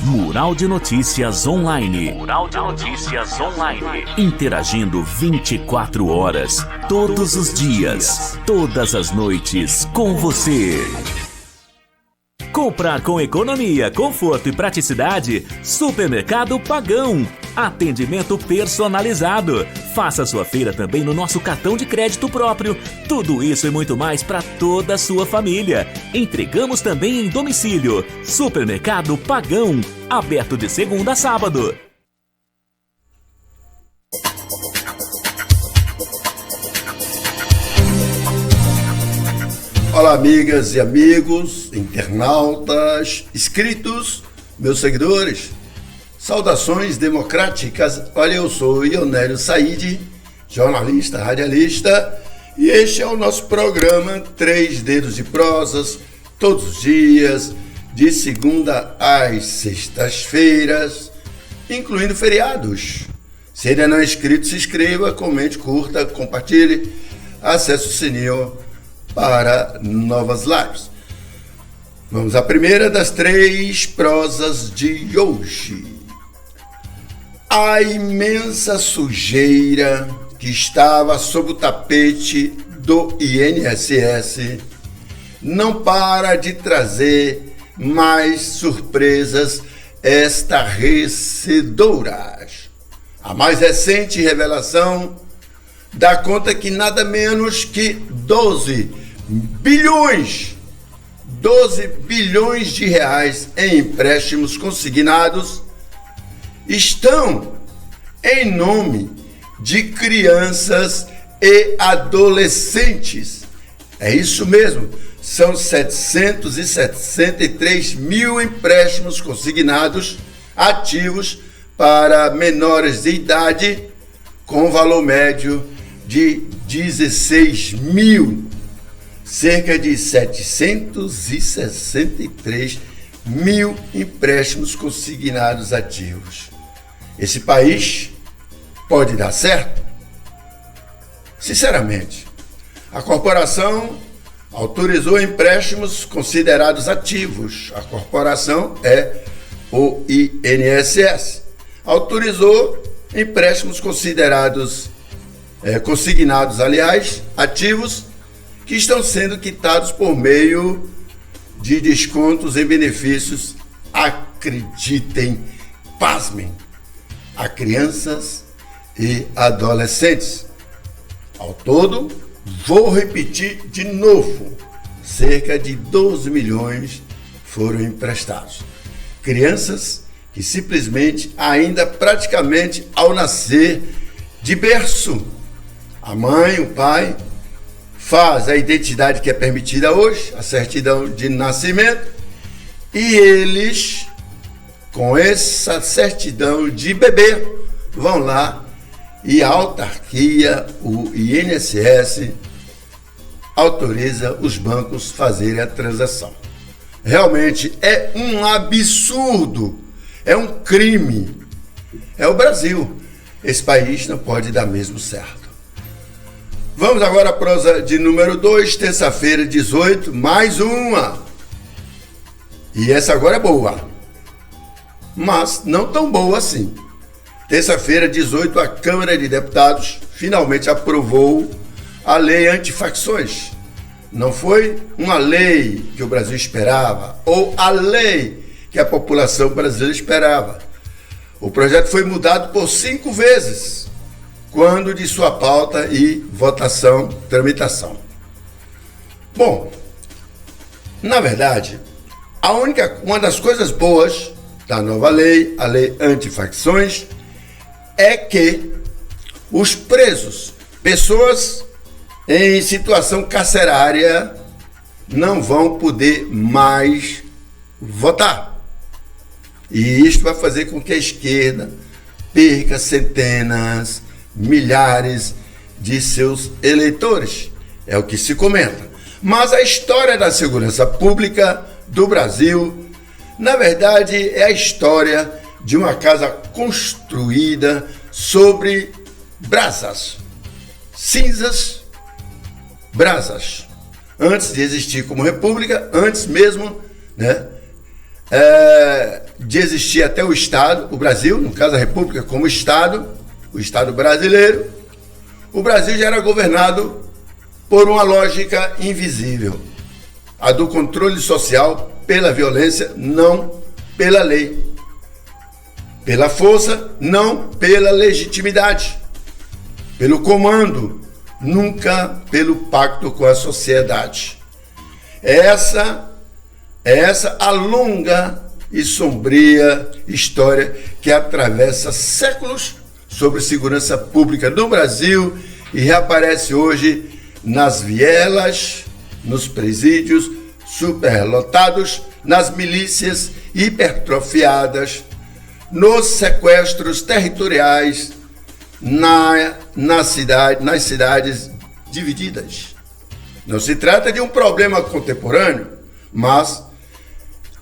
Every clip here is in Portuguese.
Mural de Notícias Online. Mural de Notícias Online. Interagindo 24 horas, todos os dias, todas as noites, com você. Comprar com economia, conforto e praticidade? Supermercado Pagão. Atendimento personalizado. Faça sua feira também no nosso cartão de crédito próprio. Tudo isso e muito mais para toda a sua família. Entregamos também em domicílio. Supermercado Pagão. Aberto de segunda a sábado. Olá, amigas e amigos, internautas, inscritos, meus seguidores. Saudações democráticas. Olha, eu sou Ionélio Said, jornalista, radialista, e este é o nosso programa 3 Dedos de Prosas, todos os dias, de segunda às sextas-feiras, incluindo feriados. Se ainda não é inscrito, se inscreva, comente, curta, compartilhe, acesse o sininho para novas lives. Vamos à primeira das 3 prosas de hoje. A imensa sujeira que estava sob o tapete do INSS não para de trazer mais surpresas estarrecedoras. A mais recente revelação dá conta que nada menos que 12 bilhões de reais em empréstimos consignados estão em nome de crianças e adolescentes. É isso mesmo, são 763 mil empréstimos consignados ativos para menores de idade com valor médio de 16 mil. Cerca de 763 mil empréstimos consignados ativos. Esse país pode dar certo? Sinceramente, a corporação autorizou empréstimos considerados ativos. A corporação é o INSS. Autorizou empréstimos considerados consignados, ativos, que estão sendo quitados por meio de descontos e benefícios, acreditem, pasmem, a crianças e adolescentes. Ao todo, vou repetir de novo, cerca de 12 milhões foram emprestados. Crianças que simplesmente, ainda praticamente ao nascer de berço, a mãe, o pai, faz a identidade que é permitida hoje, a certidão de nascimento, e eles, com essa certidão de bebê, vão lá e a autarquia, o INSS, autoriza os bancos fazerem a transação. Realmente é um absurdo, é um crime. É o Brasil. Esse país não pode dar mesmo certo. Vamos agora à prosa de número 2, terça-feira, 18, mais uma. E essa agora é boa, mas não tão boa assim. Terça-feira, 18, a Câmara de Deputados finalmente aprovou a lei antifacções. Não foi uma lei que o Brasil esperava, ou a lei que a população brasileira esperava. O projeto foi mudado por 5 vezes, quando de sua pauta e votação, tramitação. Bom, na verdade, uma das coisas boas da nova lei, a lei antifacções, é que os presos, pessoas em situação carcerária, não vão poder mais votar. E isto vai fazer com que a esquerda perca centenas, milhares de seus eleitores. É o que se comenta. Mas a história da segurança pública do Brasil, na verdade, é a história de uma casa construída sobre brasas, cinzas, brasas. Antes de existir como república, antes mesmo, de existir até o Estado, o Brasil, no caso a República como Estado, o Estado brasileiro, o Brasil já era governado por uma lógica invisível, a do controle social pela violência, não pela lei, pela força, não pela legitimidade, pelo comando, nunca pelo pacto com a sociedade. Essa a longa e sombria história que atravessa séculos sobre segurança pública no Brasil e reaparece hoje nas vielas, nos presídios superlotados, nas milícias hipertrofiadas, nos sequestros territoriais, nas cidades divididas. Não se trata de um problema contemporâneo, mas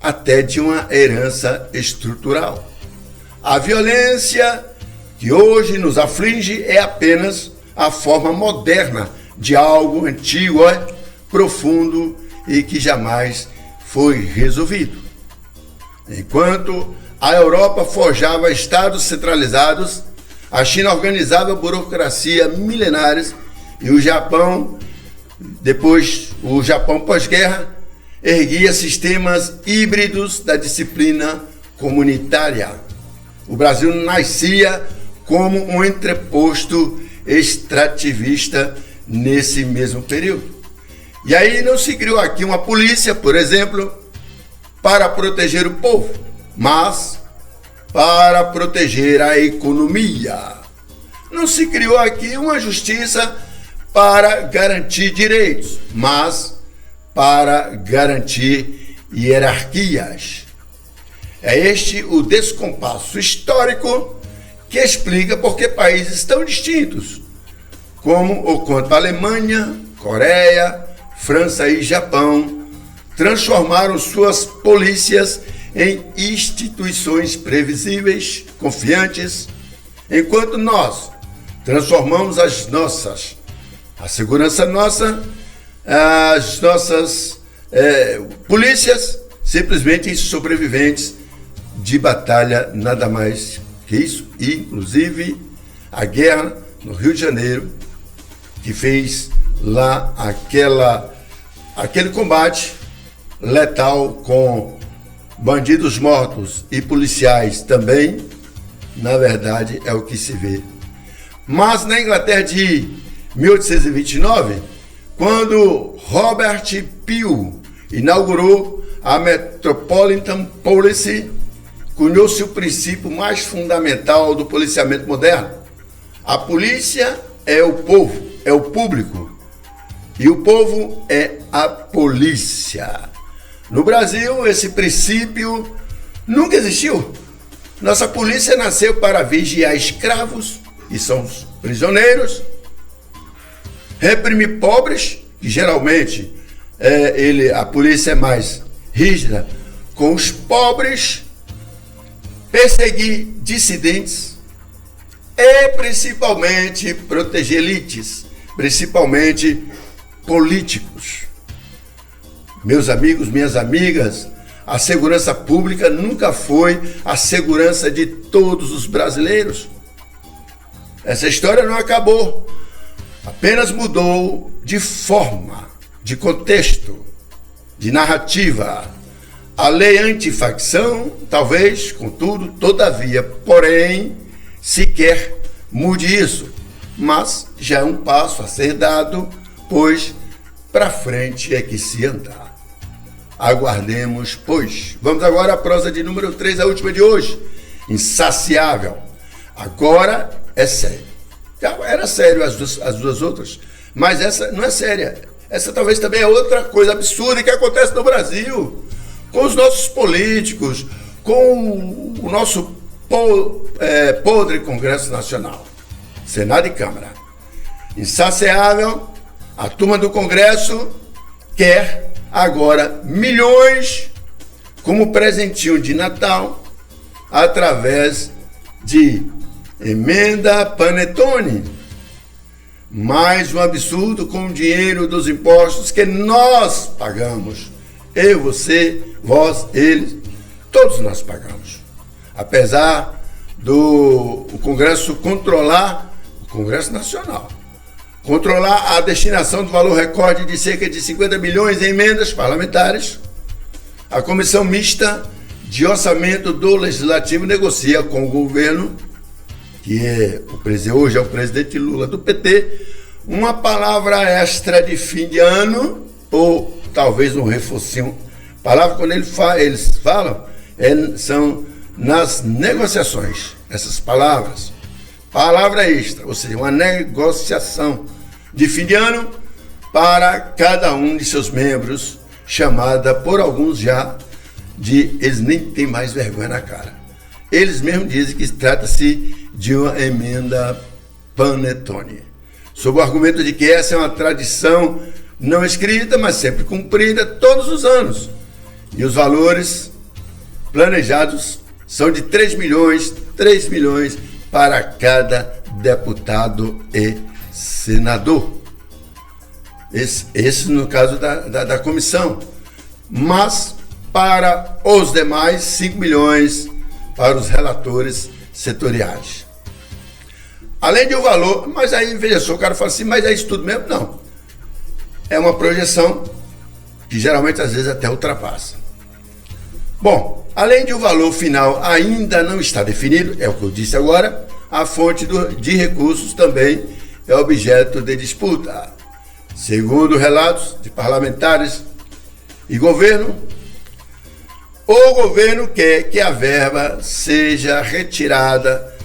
até de uma herança estrutural. A violência que hoje nos aflige é apenas a forma moderna de algo antigo, profundo e que jamais foi resolvido. Enquanto a Europa forjava estados centralizados, a China organizava burocracia milenares e o Japão pós-guerra, erguia sistemas híbridos da disciplina comunitária. O Brasil nascia como um entreposto extrativista nesse mesmo período. E aí não se criou aqui uma polícia, por exemplo, para proteger o povo, mas para proteger a economia. Não se criou aqui uma justiça para garantir direitos, mas para garantir hierarquias. É este o descompasso histórico que explica por que países tão distintos, como ocorre a Alemanha, Coreia, França e Japão, transformaram suas polícias em instituições previsíveis, confiantes, enquanto nós transformamos as nossas polícias simplesmente em sobreviventes de batalha, nada mais que isso, e inclusive a guerra no Rio de Janeiro, que fez lá aquele combate letal com bandidos mortos e policiais também, na verdade é o que se vê. Mas na Inglaterra de 1829, quando Robert Peel inaugurou a Metropolitan Police, cunhou-se o princípio mais fundamental do policiamento moderno. A polícia é o povo, é o público, e o povo é a polícia. No Brasil, esse princípio nunca existiu. Nossa polícia nasceu para vigiar escravos, que são os prisioneiros, reprimir pobres, que geralmente a polícia é mais rígida com os pobres, perseguir dissidentes e principalmente proteger elites, principalmente políticos. Meus amigos, minhas amigas, a segurança pública nunca foi a segurança de todos os brasileiros. Essa história não acabou, apenas mudou de forma, de contexto, de narrativa. A lei antifacção, talvez, contudo, todavia, porém, sequer mude isso, mas já é um passo a ser dado, pois para frente é que se anda. Aguardemos, pois. Vamos agora à prosa de número 3, a última de hoje. Insaciável. Agora é sério. Já era sério as duas outras, mas essa não é séria. Essa talvez também é outra coisa absurda que acontece no Brasil, com os nossos políticos, com o nosso podre Congresso Nacional, Senado e Câmara. Insaciável, a turma do Congresso quer agora milhões como presentinho de Natal através de emenda Panetone. Mais um absurdo com o dinheiro dos impostos que nós pagamos. Eu, você, vós, eles, todos nós pagamos. Apesar do Congresso controlar, o Congresso Nacional, controlar a destinação do valor recorde de cerca de 50 bilhões em emendas parlamentares, a Comissão Mista de Orçamento do Legislativo negocia com o governo, que hoje é o presidente Lula do PT, uma palavra extra de fim de ano, ou talvez um reforcinho. Palavra, quando eles falam, são nas negociações. Essas palavras, palavra extra, ou seja, uma negociação de fim de ano para cada um de seus membros, chamada por alguns já de eles nem têm mais vergonha na cara. Eles mesmos dizem que trata-se de uma emenda panetone, sob o argumento de que essa é uma tradição não escrita, mas sempre cumprida todos os anos. E os valores planejados são de 3 milhões para cada deputado e senador. Esse no caso da comissão. Mas para os demais, 5 milhões para os relatores setoriais. Além de um valor, mas aí, veja só, o cara fala assim, mas é isso tudo mesmo? Não. É uma projeção que geralmente às vezes até ultrapassa. Bom, além de o valor final ainda não está definido, é o que eu disse agora, a fonte de recursos também é objeto de disputa. Segundo relatos de parlamentares e governo, o governo quer que a verba seja retirada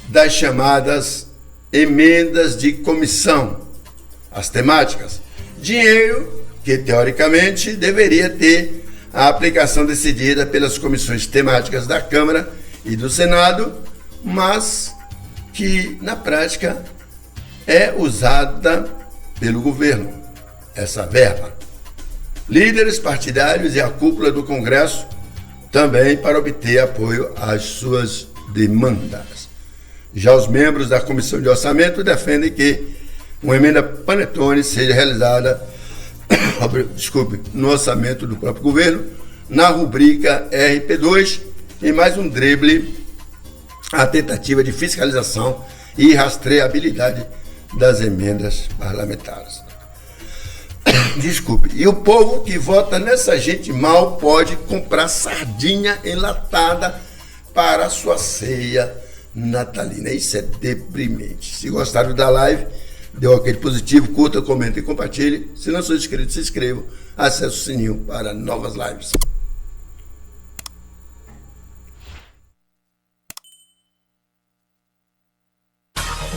das chamadas emendas de comissão, as temáticas, dinheiro que teoricamente deveria ter a aplicação decidida pelas comissões temáticas da Câmara e do Senado, mas que na prática é usada pelo governo, essa verba. Líderes partidários e a cúpula do Congresso também para obter apoio às suas demandas. Já os membros da Comissão de Orçamento defendem que uma emenda panetone seja realizada no orçamento do próprio governo, na rubrica RP2, e mais um drible à tentativa de fiscalização e rastreabilidade das emendas parlamentares. Desculpe. E o povo que vota nessa gente mal pode comprar sardinha enlatada para a sua ceia natalina. Isso é deprimente. Se gostaram da live, dê aquele positivo, curta, comenta e compartilhe. Se não sou inscrito, se inscreva. Acesse o sininho para novas lives.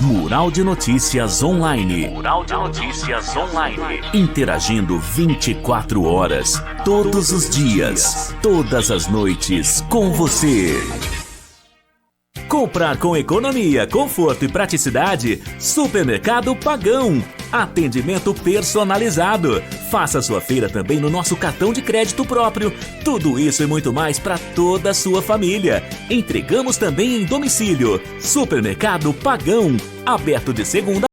Mural de Notícias Online. Mural de Notícias Online. Interagindo 24 horas, todos os dias, todas as noites, com você. Comprar com economia, conforto e praticidade, Supermercado Pagão. Atendimento personalizado. Faça sua feira também no nosso cartão de crédito próprio. Tudo isso e muito mais para toda a sua família. Entregamos também em domicílio. Supermercado Pagão. Aberto de segunda